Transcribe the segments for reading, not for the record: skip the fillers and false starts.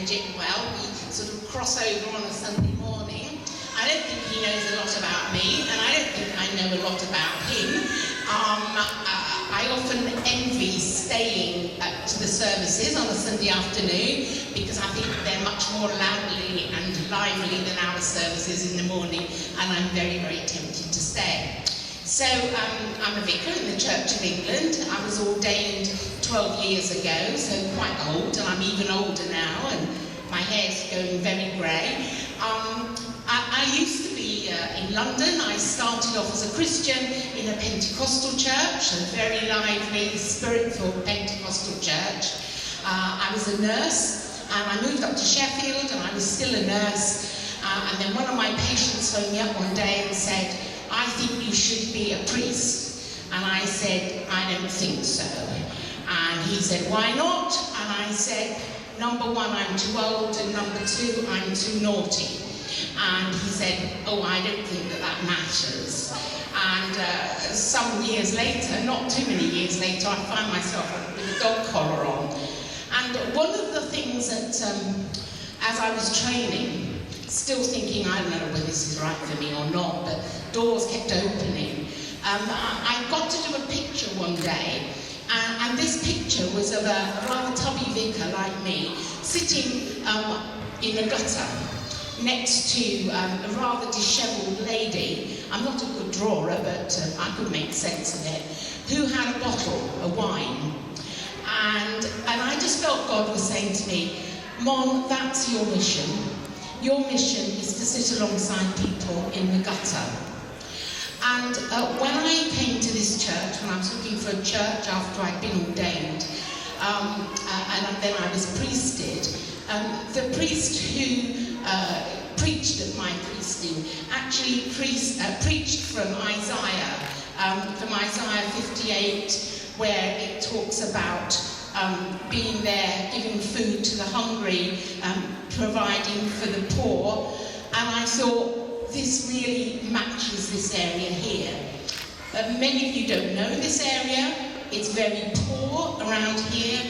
Bridget well. We sort of cross over on a Sunday morning. I don't think he knows a lot about me, and I don't think I know a lot about him. I often envy staying to the services on a Sunday afternoon because I think they're much more loudly and lively than our services in the morning, and I'm very, very tempted to stay. So I'm a vicar in the Church of England. I was ordained 12 years ago, so quite old, and I'm even older now, and my hair's going very grey. I used to be in London. I started off as a Christian in a Pentecostal church, a very lively, spirit-filled Pentecostal church. I was a nurse, and I moved up to Sheffield, and I was still a nurse. And then one of my patients phoned me up one day and said, "I think you should be a priest." And I said, "I don't think so." And he said, "Why not?" And I said, "Number one, I'm too old, and number two, I'm too naughty." And he said, "Oh, I don't think that matters." And some years later, not too many years later, I find myself with a dog collar on. And one of the things that, as I was training, still thinking, I don't know whether this is right for me or not, but doors kept opening. I got to do a picture one day, and this picture was of a rather tubby vicar like me, sitting in a gutter next to a rather dishevelled lady. I'm not a good drawer, but I could make sense of it, who had a bottle of wine. And I just felt God was saying to me, "Mon, that's your mission. Your mission is to sit alongside people in the gutter." And when I came to this church, when I was looking for a church after I'd been ordained, and then I was priested, the priest who preached at my priesting actually preached from Isaiah 58, where it talks about being there, giving food to the hungry, providing for the poor. And I thought, this really matches this area here. Many of you don't know this area. It's very poor around here.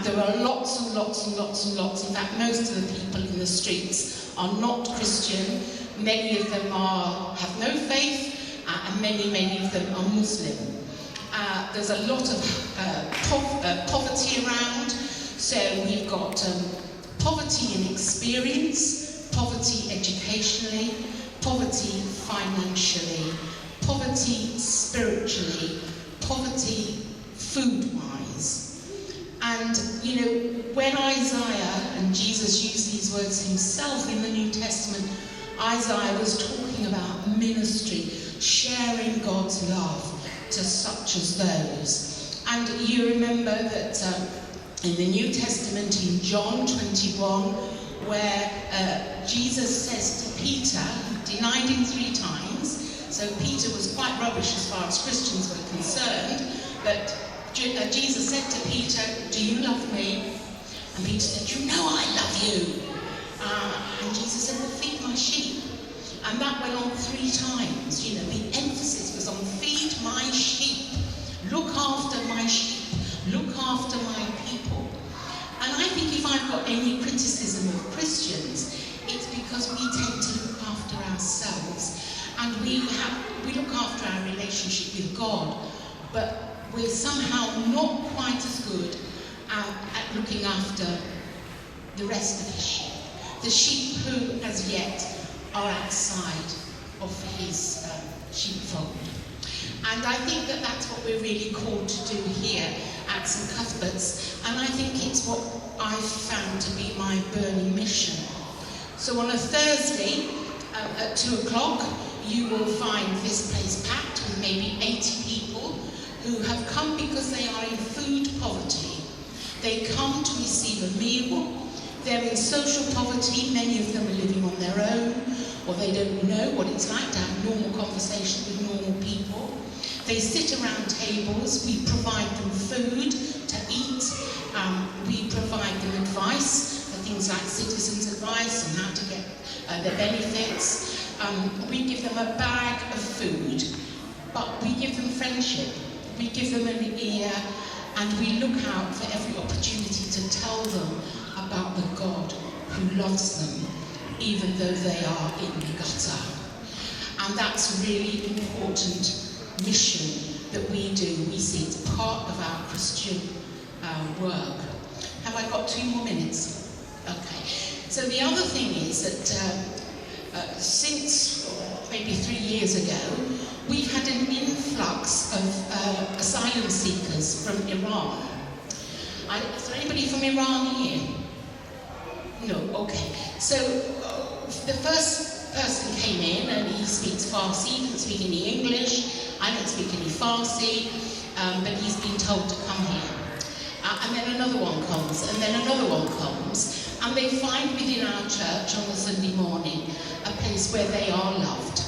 There are lots and lots and lots and lots. In fact, most of the people in the streets are not Christian. Many of them have no faith, and many of them are Muslim. There's a lot of poverty around. So we've got poverty in experience, poverty educationally, poverty financially, poverty spiritually, poverty food-wise. And, you know, when Isaiah and Jesus used these words himself in the New Testament, Isaiah was talking about ministry, sharing God's love to such as those. And you remember that in the New Testament, in John 21, where Jesus says to Peter, who denied him 3 times, so Peter was quite rubbish as far as Christians were concerned, but Jesus said to Peter, "Do you love me?" And Peter said, "You know I love you." And Jesus said, "Well, feed my sheep." And that went on 3 times. You know, the emphasis was on feed my sheep, look after my sheep, look after my people. And I think if I've got any criticism of Christians, it's because we tend to look after ourselves, and we look after our relationship with God, but we're somehow not quite as good at looking after the rest of the sheep who as yet are outside of his sheepfold. And I think that that's what we're really called to do here at St. Cuthberts, and I think it's what I've found to be my burning mission. So on a Thursday at 2 o'clock, you will find this place packed with maybe 80 people who have come because they are in food poverty. They come to receive a meal. They're in social poverty. Many of them are living on their own, or they don't know what it's like to have normal conversation with normal people. They sit around tables. We provide them food to eat. We provide them advice, things like citizens' advice and how to get the benefits. We give them a bag of food, but we give them friendship. We give them an ear, and we look out for every opportunity to tell them about the God loves them, even though they are in the gutter. And that's a really important mission that we do. We see it's part of our Christian work. Have I got 2 more minutes? Okay. So the other thing is that since maybe 3 years ago, we've had an influx of asylum seekers from Iran. Is there anybody from Iran here? No, okay. So the first person came in and he speaks Farsi, he doesn't speak any English, I don't speak any Farsi, but he's been told to come here. And then another one comes, and then another one comes, and they find within our church on a Sunday morning a place where they are loved,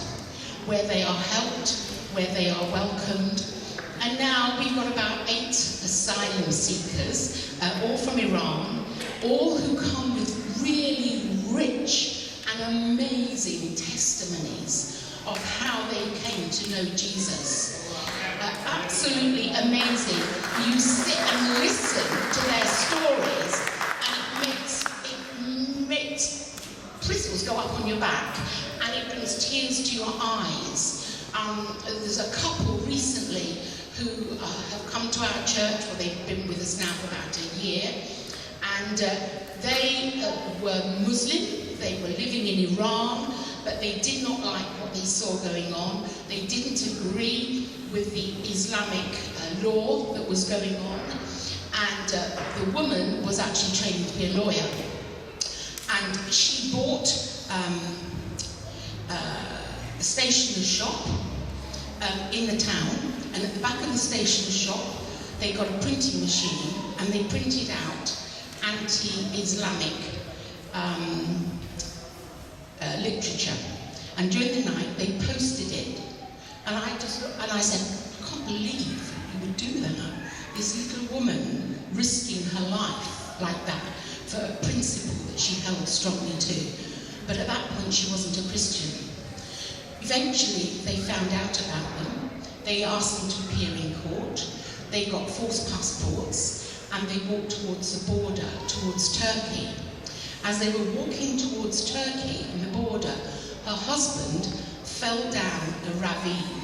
where they are helped, where they are welcomed. And now we've got about 8 asylum seekers, all from Iran, all who come with really rich and amazing testimonies of how they came to know Jesus. Absolutely amazing. You sit and listen to their stories and it makes bristles go up on your back and it brings tears to your eyes. There's a couple recently who have come to our church, well, they've been with us now for about a year, and they were Muslim, they were living in Iran, but they did not like what they saw going on. They didn't agree with the Islamic law that was going on, and the woman was actually trained to be a lawyer, and she bought a stationer's shop in the town, and at the back of the stationer's shop they got a printing machine and they printed out anti-Islamic literature, and during the night they posted it, and I said, I can't believe you would do that. This little woman risking her life like that for a principle that she held strongly to. But at that point she wasn't a Christian. Eventually they found out about them. They asked them to appear in court. They got false passports and they walked towards the border, towards Turkey. As they were walking towards Turkey and the border, her husband fell down a ravine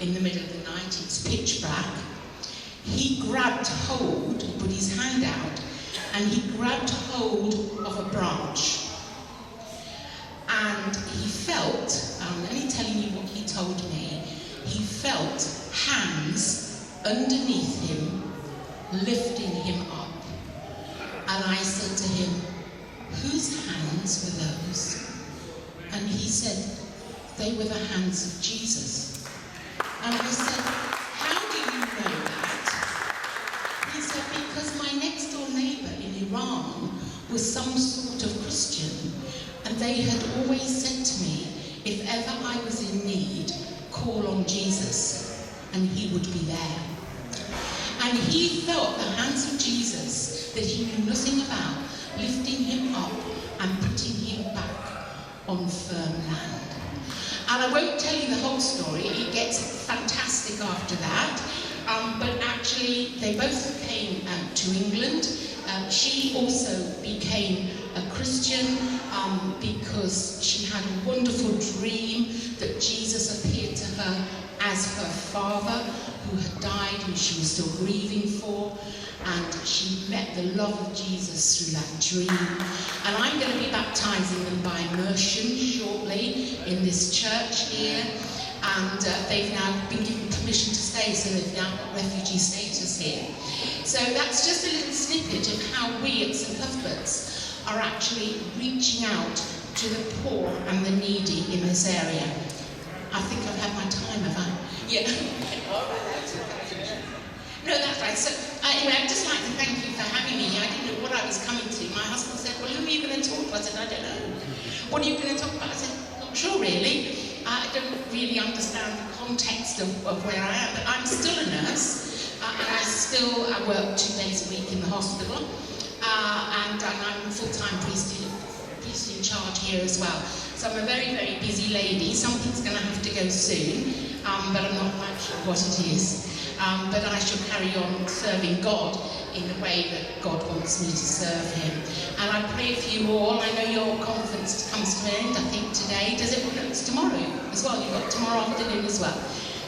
in the middle of the night. It's pitch black. He grabbed hold, he put his hand out, and he grabbed hold of a branch. And he felt, I'm only telling you what he told me, he felt hands underneath him, lifting him up. And I said to him, whose hands were those? And he said, they were the hands of Jesus. And I said, how do you know that? He said, because my next door neighbour in Iran was some sort of Christian, and they had always said to me, if ever I was in need, call on Jesus, and he would be there. And he felt the hands of Jesus that he knew nothing about, lifting him up and putting him back on firm land. And I won't tell you the whole story, it gets fantastic after that, but actually they both came to England. She also became a Christian because she had a wonderful dream that Jesus appeared to her as her father, who had died and she was still grieving for, and she met the love of Jesus through that dream. And I'm going to be baptizing them by immersion shortly in this church here, and they've now been given permission to stay, so they've now got refugee status here. So that's just a little snippet of how we at St. Cuthberts are actually reaching out to the poor and the needy in this area. I think I've had my time, have I? Yeah. All right, that's okay. No, that's right. So anyway, I'd just like to thank you for having me here. I didn't know what I was coming to. My husband said, well, who are you going to talk to? I said, I don't know. What are you going to talk about? I said, not sure really. I don't really understand the context of where I am, but I'm still a nurse, and I work 2 days a week in the hospital, and I'm a full-time priest in charge here as well. So I'm a very, very busy lady. Something's going to have to go soon, but I'm not quite sure what it is. But I shall carry on serving God in the way that God wants me to serve him. And I pray pray for you all. I know your conference comes to an end, I think, today. Does it? It's tomorrow as well. You've got tomorrow afternoon as well.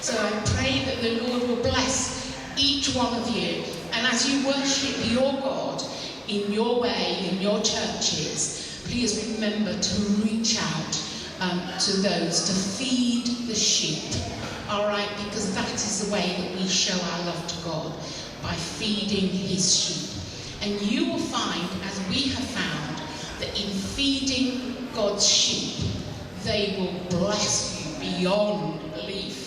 So I pray that the Lord will bless each one of you. And as you worship your God in your way, in your churches, please remember to reach out to those, to feed the sheep. All right, because that is the way that we show our love to God, by feeding his sheep. And you will find, as we have found, that in feeding God's sheep, they will bless you beyond belief.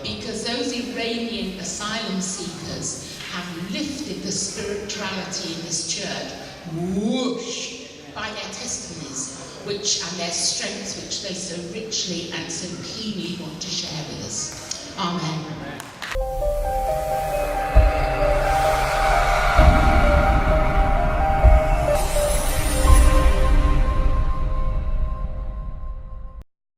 Because those Iranian asylum seekers have lifted the spirituality in this church, whoosh, by their testimonies, and their strengths, which they so richly and so keenly want to share with us. Amen.